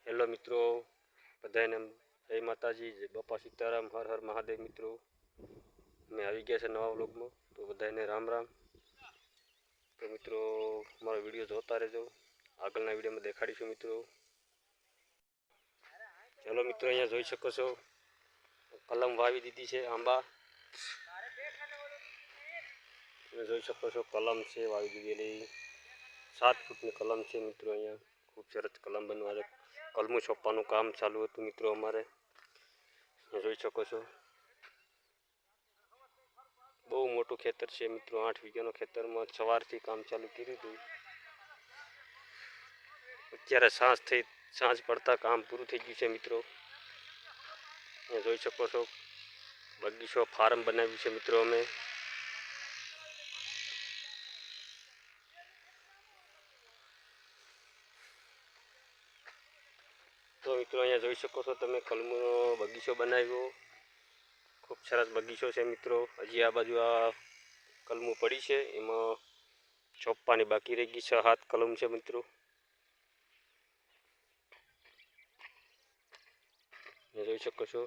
Hello મિત્રો, બધાને જય માતાજી, જય બાપા સીતારામ, હર હર મહાદેવ મિત્રો. મેં આવી ગયા છે નવા વ્લોગમાં, તો બધાને રામ રામ. તો મિત્રો મારો વિડીયો જોતા રહેજો, આગળના વિડીયોમાં દેખાડીશું મિત્રો. ચલો મિત્રો, અહીંયા જોઈ શકો છો કલમ વાવી દીધી છે આંબા. તમે જોઈ શકો છો કલમ છે વાવી દીધેલી, 7 ફૂટની કલમ છે મિત્રો. અહીંયા ખૂબ સરસ કલમ બનવા છે. કલમું છોપવાનું કામ ચાલુ હતું મિત્રો અમારે. જોઈ શકો છો બહુ મોટું ખેતર છે મિત્રો. 8 વીઘાનું ખેતરમાં સવારથી કામ ચાલુ કર્યું હતું. અત્યારે સાંજ પડતા કામ પૂરું થઈ ગયું છે મિત્રો. જોઈ શકો છો બગીચો ફાર્મ બનાવ્યું છે મિત્રો અમે. તો મિત્રો અહીંયા જોઈ શકો છો તમે કલમનો બગીચો બનાવ્યો. ખૂબ સરસ બગીચો છે મિત્રો. હજી આ બાજુ આ કલમું પડી છે, એમાં ચોપ્પાની બાકી રહી ગઈ છે. 7 કલમ છે મિત્રો. જોઈ શકો છો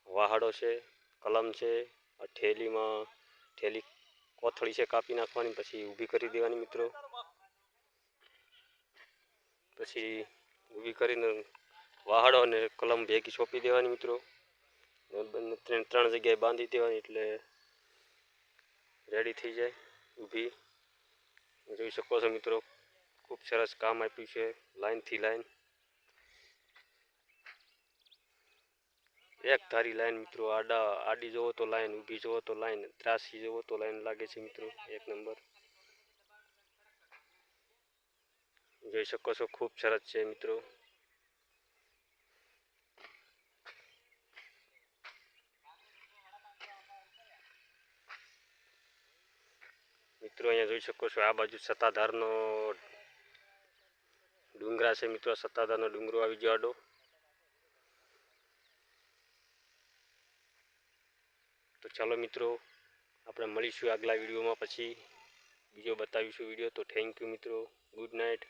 વાહાડો છે, કલમ છે. આ ઠેલી કોથળી છે, કાપી નાખવાની પછી ઊભી કરી દેવાની મિત્રો. પછી ઊભી કરીને વાહાડો અને કલમ ભેગી સોંપી દેવાની મિત્રો. 3 જગ્યાએ બાંધી દેવાની એટલે રેડી થઈ જાય ઊભી. જોઈ શકો છો મિત્રો ખૂબ સરસ કામ આપ્યું છે. લાઈનથી લાઈન, એક ધારી લાઈન મિત્રો. આડી જોવો તો લાઈન, ઊભી જોવો તો લાઈન, ત્રાસી જોવો તો લાઈન લાગે છે મિત્રો. એક નંબર. જોઈ શકો છો ખૂબ સરસ છે મિત્રો. મિત્રો અહીંયા જોઈ શકો છો આ બાજુ સત્તાધારનો ડુંગરા છે મિત્રો. સત્તાધારનો ડુંગરો આવી ગયો આડો. તો ચાલો મિત્રો, આપણે મળીશું આગલા વિડીયોમાં. પછી બીજો બતાવીશું વિડીયો. તો થેન્ક યુ મિત્રો. Good night.